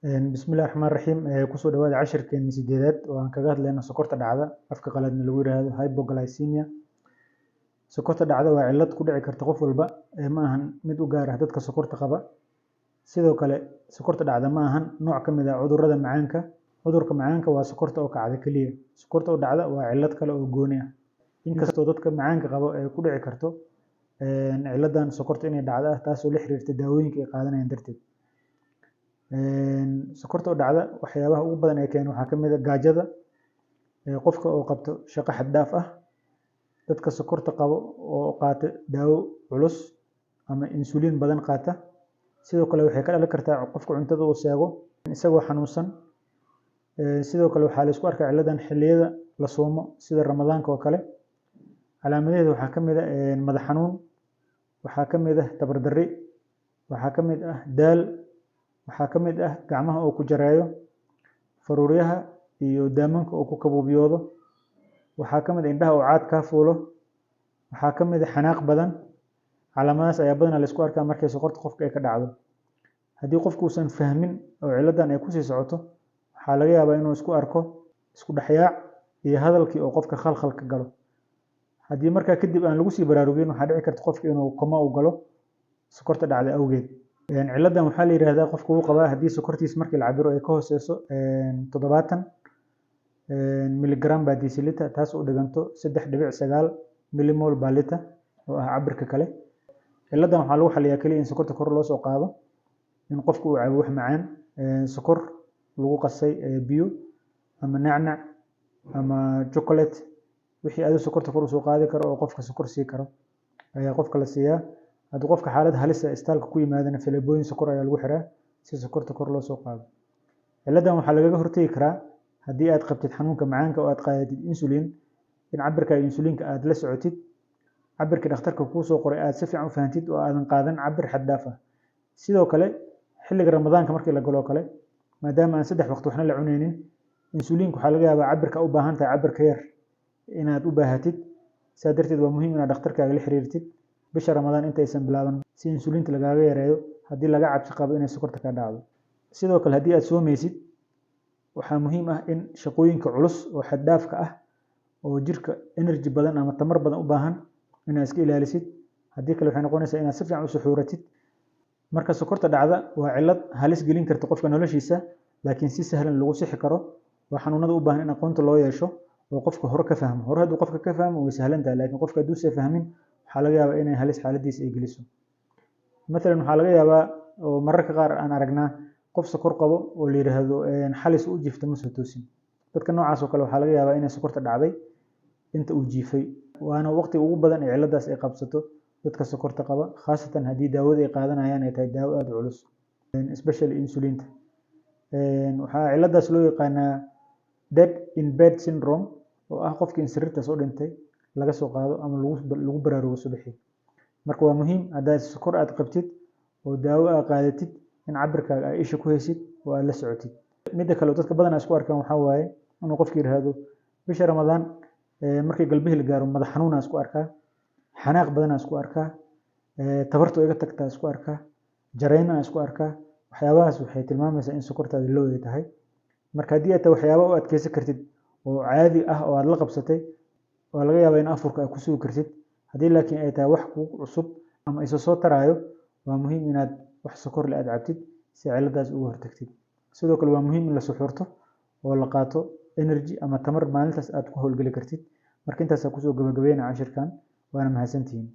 بسم الله الرحمن الرحيم kusoo dhawaada cashirkeeni sideedaad oo aan kaga hadlayno sokorta dhacda afka qalaadna lagu yiraahdo hypoglycemia. Sokorta dhacda waa cillad ku dhici karta qof walba ma ahan mid u gaar ah dadka sokorta qaba. Sidoo kale sokorta dhacda ma ahan nooc ka mid ah cudurrada macaanka. Cudurka macaanka waa sokorta oo kacda kaliya. Sokorta oo dhacda waa cillad kale oo gooni ah. Inkastoo dadka macaanka qaba ay ku dhici karto cilladan sokorta inay dhacda taasoo la xiriirta daawooyinka ay qaadanayaan darteed. sokorta oo dhacda waxyaabaha ugu badan ee keena waxaa ka mid ah gaajada, qofka oo qabto shaqo xad dhaaf ah, dadka sokorta qabo oo qaata daawo culus ama insulin badan qaata. Sidoo kale waxay ka dhalan kartaa qofka cuntada uu seego isagoo xanuunsan. Sidoo kale waxaa la isku arkaa cilladan xilliyada la soomo sida ramadaanka oo kale. Calaamadaheedu waxaa ka mid ah madax xanuun, waxaa ka mid ah tabar darri, waxaa ka mid ah daal, waxaa ka mid ah gacmaha oo ku jareeyo, faruuryaha iyo daamanka oo ku kabuubiyoodo, waxaa ka mid ah indhaha oo caad ka fuulo, waxaa ka mid ah xanaaq badan. Calaamadahaas ayaa badanaa la isku arkaa markay sokorta qofka ay ka dhacdo. Haddii qofku uusan fahmin oo cilladan ay ku sii socoto, waxaa laga yaabaa inuu isku arko isku dhexyaac iyo hadalkii oo qofka khalkhal ka galo. Haddii markaa kadib aan lagu sii baraarugin, waxaa dhici karta qofka inuu koma u galo sokorta dhacda awgeed. cilladan waxaa la yiraahdaa qofku uu qabaa haddii sokortiisa markii la cabiro ay ka hooseyso 70 milligram per deciliter, taas oo dhiganto 3.9 millimol per liter oo ah cabirka kale. cilladan waxaa lagu xaliyaa kaliya in sokorta kor loo soo qaado, in qofku uu cabo wax macaan, sokor lagu qasay biyo ama nacnac ama chocolate, wixii aad sokorta kor u soo qaadi karo oo qofka sokor sii karo ayaa qofka la siiyaa. haddii qofka xaalad halis ah istaalka ku yimaadana faleebooyin sokor ayaa lagu xiraa si sokorta kor loo soo qaado. cilladan waxaa lagaga hortagi karaa haddii aad qabtid xanuunka macaanka oo aad qaadatid insulin, in cabirka insulinka aad la socotid, cabirka dhakhtarka kuu soo qoray aad si fiican u fahantid oo aadan qaadan cabir xad dhaaf ah. Sidoo kale xilliga ramadaanka markii la galo kale, maadaama aan 3 waqti waxna la cunaynin, insulinka waxaa laga yaabaa cabirka u baahan tahay cabir ka yar inaad u baahatid. sidaa darteed waa muhiim inaad dhakhtarkaaga la xiriirtid bisha ramadaan intaysan bilaaban si insulinta lagaaga yareeyo haddii laga cabsi qabo inay sokorta ka dhacdo. Sidoo kale haddii aad soomaysid, waxaa muhiim ah in shaqooyinka culus oo xad dhaafka ah oo jirka energy badan ama tamar badan u baahan inaad iska ilaalisid. Haddii kale waxay noqonaysaa inaad si fiican u suxuuratid. Marka sokorta dhacda waa cillad halis gelin karta qofka noloshiisa, laakiin si sahlan lagu sixi karo. waa xanuunada u baahan in aqoonta loo yeesho oo qofka hore ka fahmo. hore hadduu qofka ka fahmo way sahlan tahay, laakiin qofka hadduusan fahmin waxaa laga yaabaa inay halis xaaladiisa ay geliso. Matalan waxaa laga yaabaa oo mararka qaar aan aragnaa qof sokor qabo oo la yiraahdo xalis u jiifta ma soo toosin. dadka noocaas oo kale waxaa laga yaabaa inay sokorta dhacday inta uu jiifay, waana waqtiga ugu badan ee cilladaas ay qabsato dadka sokorta qaba, khaasatan haddii daawada ay qaadanayaan ay tahay daawo aad u culus, especially insulinta. waxaa cilladaas loo yaqaanaa dead in bed syndrome oo ah qofkii in sariirta soo dhintay laga soo qaado ama lagu baraarugo subaxii. marka waa muhiim haddaad sokor aad qabtid oo daawo aad qaadatid in cabirkaaga ay isha ku haysid oo aad la socotid. midda kale oo dadka badanaa isku arkaan waxaa waaye inuu qofka yiraahdo bisha ramadaan markii galbihii la gaaro madax xanuunaa isku arkaa, xanaaq badanaa isku arkaa, tabartu iga tagtaa isku arkaa, jareynaa isku arkaa. waxyaabahaas waxay tilmaamaysaa in sokortaada low ay tahay. marka haddii aad waxyaabo u adkeysan kartid oo caadi ah oo aad la qabsatay, waa laga yaabaa in afurka aad ku sugi kartid. haddii laakiin ay tahay wax kugu cusub ama isa soo taraayo, waa muhiim inaad wax sokor leh aad cabtid si cilladaas uga hortagtid. sidoo kale waa muhiim in la suxuurto oo la qaato energy ama tamar maalintaas aad ku howlgeli kartid. marka intaas kusoo gabagabeynaa cashirkan, waana mahadsantihiin.